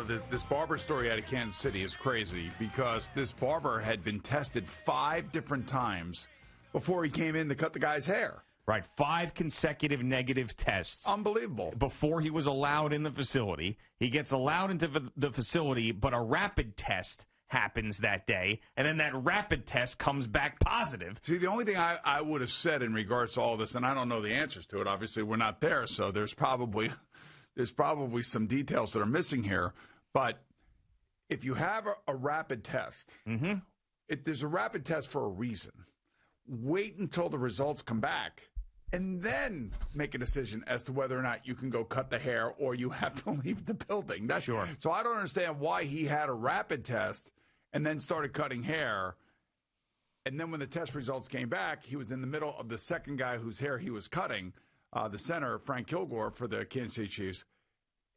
This Barber story out of Kansas City is crazy because this barber had been tested 5 different times before he came in to cut the guy's hair. Right, 5 consecutive negative tests. Unbelievable. Before he was allowed in the facility. He gets allowed into the facility, but a rapid test happens that day, and then that rapid test comes back positive. See, the only thing I would have said in regards to all this, and I don't know the answers to it, obviously we're not there, so there's probably some details that are missing here. But if you have a rapid test, there's a rapid test for a reason. Wait until the results come back and then make a decision as to whether or not you can go cut the hair or you have to leave the building. Sure. So I don't understand why he had a rapid test and then started cutting hair. And then when the test results came back, he was in the middle of the second guy whose hair he was cutting, the center, Frank Kilgore, for the Kansas City Chiefs.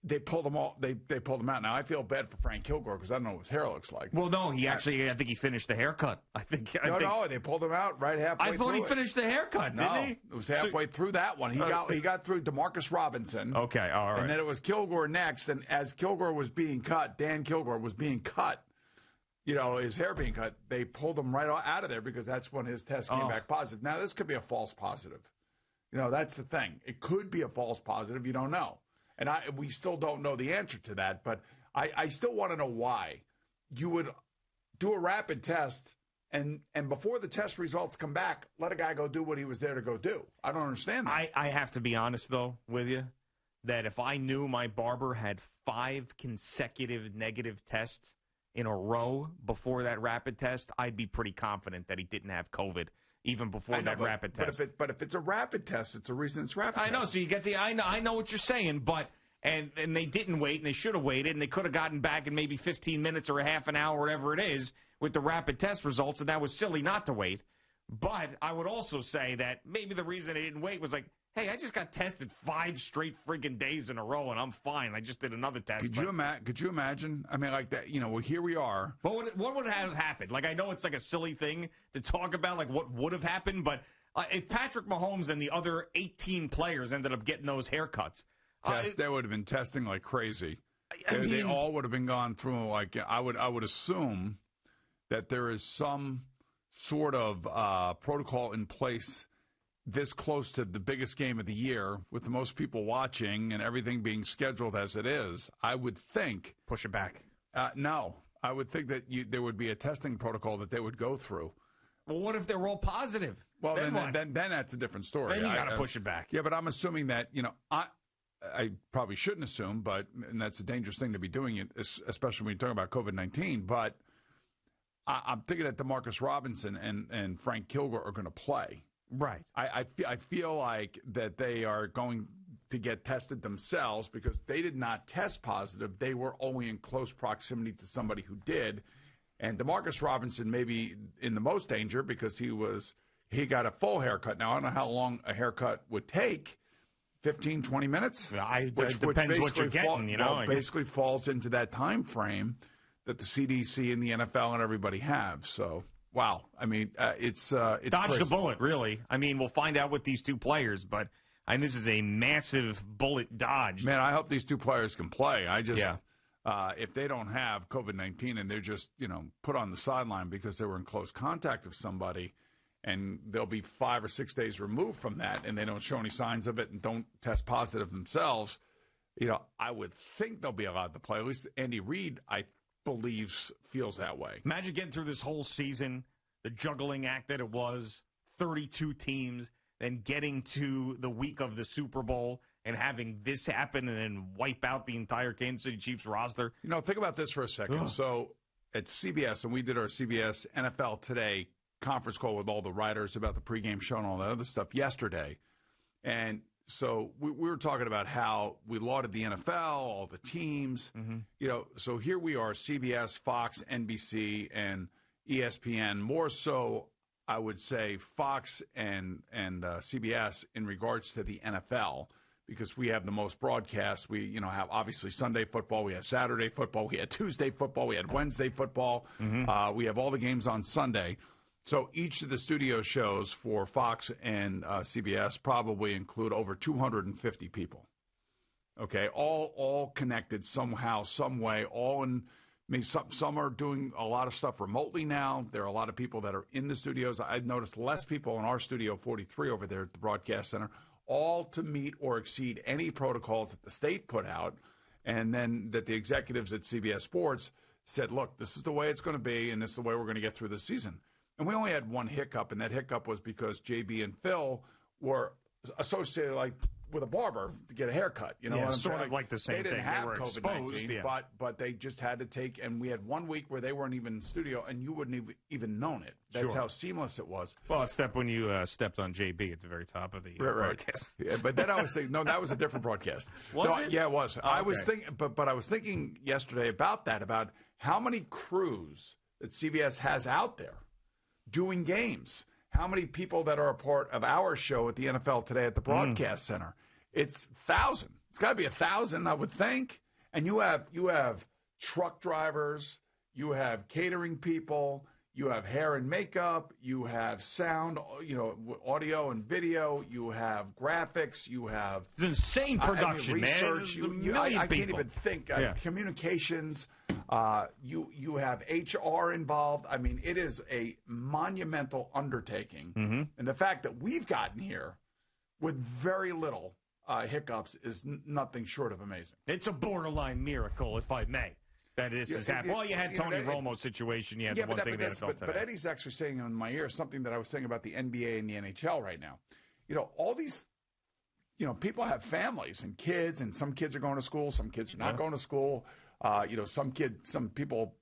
They pulled him all. They pulled him out. Now I feel bad for Frank Kilgore because I don't know what his hair looks like. Well, no, I think he finished the haircut. No, they pulled him out right halfway. I thought he finished the haircut, didn't he? It was halfway through that one. He got through DeMarcus Robinson. Okay, all right. And then it was Kilgore next. And as Kilgore was being cut, Dan Kilgore was being cut. His hair being cut. They pulled him right out of there because that's when his test came back positive. Now this could be a false positive. That's the thing. It could be a false positive. You don't know. And we still don't know the answer to that, but I still want to know why you would do a rapid test and before the test results come back, let a guy go do what he was there to go do. I don't understand that. I have to be honest, though, with you, that if I knew my barber had 5 consecutive negative tests in a row before that rapid test, I'd be pretty confident that he didn't have COVID. Even before that rapid test. But if it's a rapid test, it's a reason it's rapid. I know. So you get I know what you're saying, but and they didn't wait, and they should have waited, and they could have gotten back in maybe 15 minutes or a half an hour, whatever it is, with the rapid test results, and that was silly not to wait. But I would also say that maybe the reason they didn't wait was like, hey, I just got tested 5 straight friggin' days in a row, and I'm fine. I just did another test. Could you imagine? I mean, like that. Well, here we are. What would have happened? Like, I know it's like a silly thing to talk about, like what would have happened, but if Patrick Mahomes and the other 18 players ended up getting those haircuts, they would have been testing like crazy. They all would have been gone through. Like I would assume that there is some sort of protocol in place this close to the biggest game of the year with the most people watching and everything being scheduled as it is. I would think push it back. No, I would think that there would be a testing protocol that they would go through. Well, what if they're all positive? Well, then that's a different story. Then you got to push it back. Yeah, but I'm assuming that I probably shouldn't assume, and that's a dangerous thing to be doing, especially when you're talking about COVID-19. But I'm thinking that DeMarcus Robinson and Frank Kilgore are going to play. Right. I feel like that they are going to get tested themselves because they did not test positive. They were only in close proximity to somebody who did. And DeMarcus Robinson may be in the most danger because he got a full haircut. Now, I don't know how long a haircut would take. 15, 20 minutes? It depends what you're getting, basically falls into that time frame that the CDC and the NFL and everybody have. So, wow. I mean, it's dodged crazy. a bullet, really. I mean, we'll find out with these 2 players, but this is a massive bullet dodge. Man, I hope these 2 players can play. If they don't have COVID-19 and they're just, put on the sideline because they were in close contact with somebody, and they'll be 5 or 6 days removed from that, and they don't show any signs of it and don't test positive themselves, I would think they'll be allowed to play. At least Andy Reid, I believe, feels that way. Imagine getting through this whole season, the juggling act that it was, 32 teams, then getting to the week of the Super Bowl and having this happen and then wipe out the entire Kansas City Chiefs roster. Think about this for a second. Ugh. So at CBS, and we did our CBS NFL Today conference call with all the writers about the pregame show and all that other stuff yesterday. And so we were talking about how we lauded the NFL, all the teams. Mm-hmm. So here we are, CBS, Fox, NBC, and ESPN. More so, I would say, Fox and CBS in regards to the NFL, because we have the most broadcasts. We, have obviously Sunday football. We had Saturday football. We had Tuesday football. We had Wednesday football. Mm-hmm. We have all the games on Sunday. So each of the studio shows for Fox and CBS probably include over 250 people. Okay, all connected somehow, some way, all in. I mean, some are doing a lot of stuff remotely now. There are a lot of people that are in the studios. I've noticed less people in our Studio 43 over there at the Broadcast Center, all to meet or exceed any protocols that the state put out, and then that the executives at CBS Sports said, look, this is the way it's going to be, and this is the way we're going to get through the season. And we only had one hiccup, and that hiccup was because JB and Phil were associated with a barber to get a haircut. You know what I'm sort saying? of like the same thing. They didn't have were COVID-19, but they just had to take, and we had 1 week where they weren't even in studio, and you wouldn't even known it. That's how seamless it was. Well, except when you stepped on JB at the very top of the broadcast. Yeah, but then I was thinking, no, that was a different broadcast. Was it? Yeah, it was. Oh, I was thinking, but I was thinking yesterday about how many crews that CBS has out there doing games. How many people that are a part of our show at the NFL Today at the Broadcast Center? It's 1,000. It's got to be 1,000, I would think. And you have truck drivers, you have catering people, you have hair and makeup, you have sound, audio and video, you have graphics, you have it's insane production, research. Man. I can't even think. Communications. You have HR involved. I mean, it is a monumental undertaking. Mm-hmm. And the fact that we've gotten here with very little hiccups is nothing short of amazing. It's a borderline miracle, if I may, that this has happened. Well, you had Tony Romo's situation. You had the one thing that NFL today. But Eddie's actually saying in my ear something that I was saying about the NBA and the NHL right now. All these, people have families and kids, and some kids are going to school, some kids are not going to school. Some people,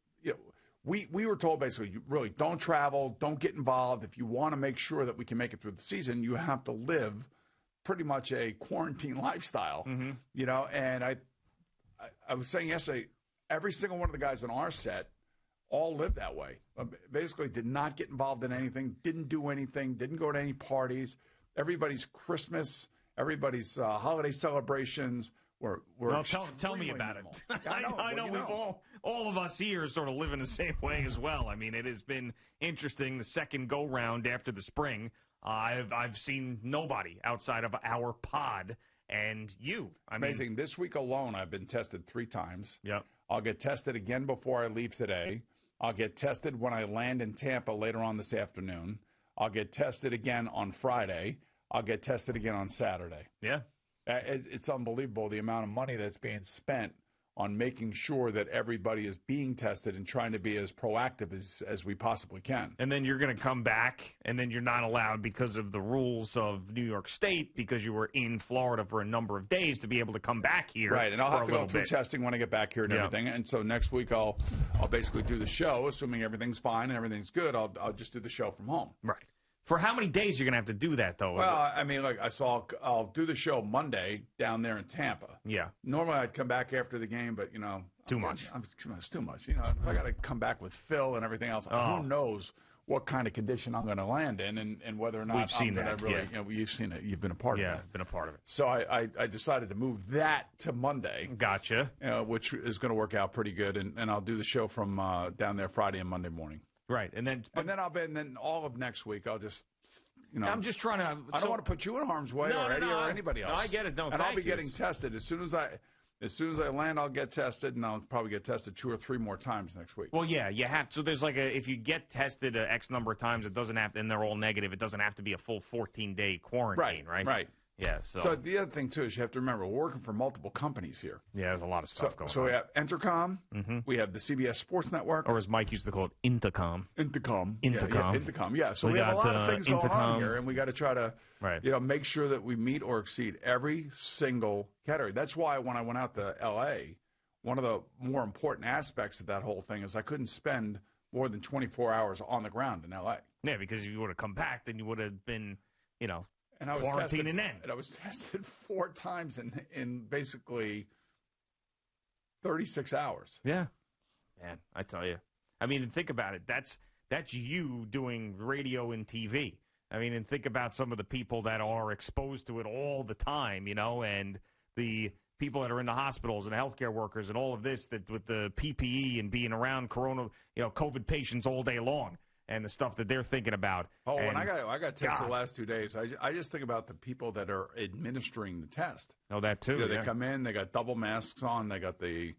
we were told basically, you really don't travel, don't get involved. If you want to make sure that we can make it through the season, you have to live pretty much a quarantine lifestyle, and I was saying yesterday, every single one of the guys on our set all lived that way. Basically did not get involved in anything, didn't do anything, didn't go to any parties. Everybody's Christmas, everybody's holiday celebrations were tell me about minimal. it. I know we've all of us here sort of live in the same way as well. I mean, it has been interesting the second go round after the spring. I've seen nobody outside of our pod and you. Amazing. This week alone, I've been tested 3 times. Yep. I'll get tested again before I leave today. I'll get tested when I land in Tampa later on this afternoon. I'll get tested again on Friday. I'll get tested again on Saturday. Yeah. It's unbelievable the amount of money that's being spent on making sure that everybody is being tested and trying to be as proactive as we possibly can. And then you're going to come back, and then you're not allowed because of the rules of New York State, because you were in Florida for a number of days, to be able to come back here. Right, and I'll have to go through testing when I get back here and everything. And so next week I'll basically do the show, assuming everything's fine and everything's good. I'll just do the show from home. Right. For how many days you're going to have to do that, though? Well, I mean, I'll do the show Monday down there in Tampa. Yeah. Normally I'd come back after the game, but, Too much. It's too much. If I got to come back with Phil and everything else, who knows what kind of condition I'm going to land in and whether or not We've seen that. Really, you've seen it. You've been a part of it. Yeah, been a part of it. So I decided to move that to Monday. Gotcha. Which is going to work out pretty good. And I'll do the show from down there Friday and Monday morning. Right. And then all of next week I'll just... I'm just trying to... I don't want to put you in harm's way or Eddie or anybody else. No, I get it. No, and I'll be getting tested. As soon as I land, I'll get tested, and I'll probably get tested 2 or 3 more times next week. Well, yeah, you have to. So there's if you get tested X number of times, it doesn't have to, and they're all negative, it doesn't have to be a full 14-day quarantine, right? Right. Yeah, so the other thing, too, is you have to remember, we're working for multiple companies here. Yeah, there's a lot of stuff going on. So we have Entercom, we have the CBS Sports Network. Or as Mike used to call it, Intercom. Intercom. Yeah, so we have a lot of things going on here, and we got to try to make sure that we meet or exceed every single category. That's why when I went out to L.A., one of the more important aspects of that whole thing is I couldn't spend more than 24 hours on the ground in L.A. Yeah, because if you would have come back, then you would have been, and I was quarantining tested, then. And I was tested 4 times in basically 36 hours. Yeah. Man, I tell you. I mean, think about it. That's you doing radio and TV. I mean, and think about some of the people that are exposed to it all the time, and the people that are in the hospitals and healthcare workers and all of this, that with the PPE and being around COVID patients all day long. and the stuff that they're thinking about. Oh, and I got tested the last 2 days. I just think about the people that are administering the test. Oh, that too. They come in, they got double masks on, they got the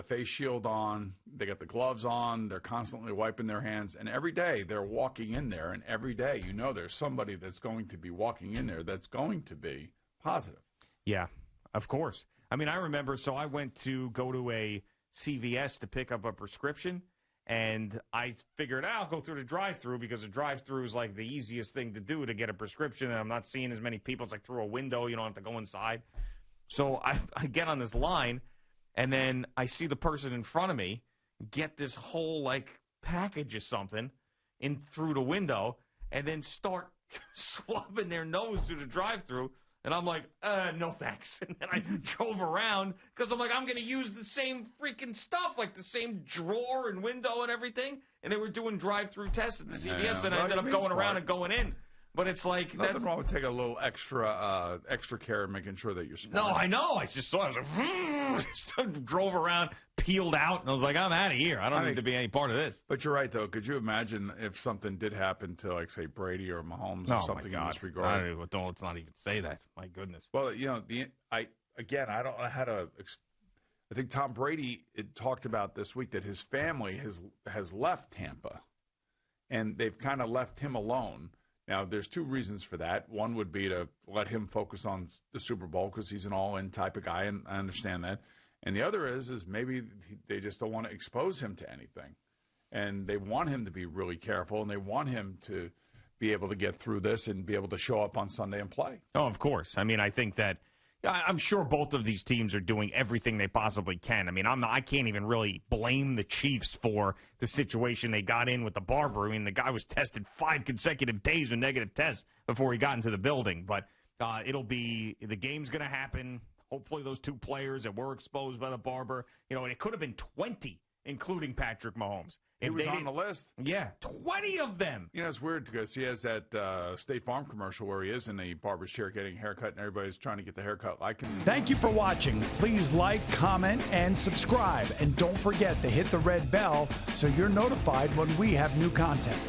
face shield on, they got the gloves on, they're constantly wiping their hands, and every day they're walking in there, and every day there's somebody that's going to be walking in there that's going to be positive. Yeah, of course. I mean, I remember, so I went to go to a CVS to pick up a prescription, and I figured I'll go through the drive-thru because the drive-thru is like the easiest thing to do to get a prescription, and I'm not seeing as many people. It's like through a window. You don't have to go inside. So I get on this line, and then I see the person in front of me get this whole, like, package of something in through the window and then start swabbing their nose through the drive-thru. And I'm like, no thanks. And then I drove around because I'm like, I'm going to use the same freaking stuff, like the same drawer and window and everything. And they were doing drive-through tests at the CVS, and I ended up going around and going in. But it's like nothing wrong with taking a little extra care and making sure that you're smart. No, I know. I just saw it. I was like, just drove around, peeled out, and I was like, I'm out of here. I don't need to be any part of this. But you're right, though. Could you imagine if something did happen to, like, say, Brady or Mahomes or something in this regard? Let's not even say that. My goodness. Well, I don't know how to. I think Tom Brady talked about this week that his family has left Tampa, and they've kind of left him alone. Now, there's two reasons for that. One would be to let him focus on the Super Bowl because he's an all-in type of guy, and I understand that. And the other is maybe they just don't want to expose him to anything. And they want him to be really careful, and they want him to be able to get through this and be able to show up on Sunday and play. Oh, of course. I mean, I think that I'm sure both of these teams are doing everything they possibly can. I mean, I can't even really blame the Chiefs for the situation they got in with the Barber. I mean, the guy was tested 5 consecutive days with negative tests before he got into the building. But the game's going to happen. Hopefully those 2 players that were exposed by the Barber, it could have been 20, including Patrick Mahomes. He was on the list. Yeah, 20 of them. It's weird because he has that State Farm commercial where he is in the barber's chair getting a haircut, and everybody's trying to get the haircut like him. Thank you for watching. Please like, comment, and subscribe. And don't forget to hit the red bell so you're notified when we have new content.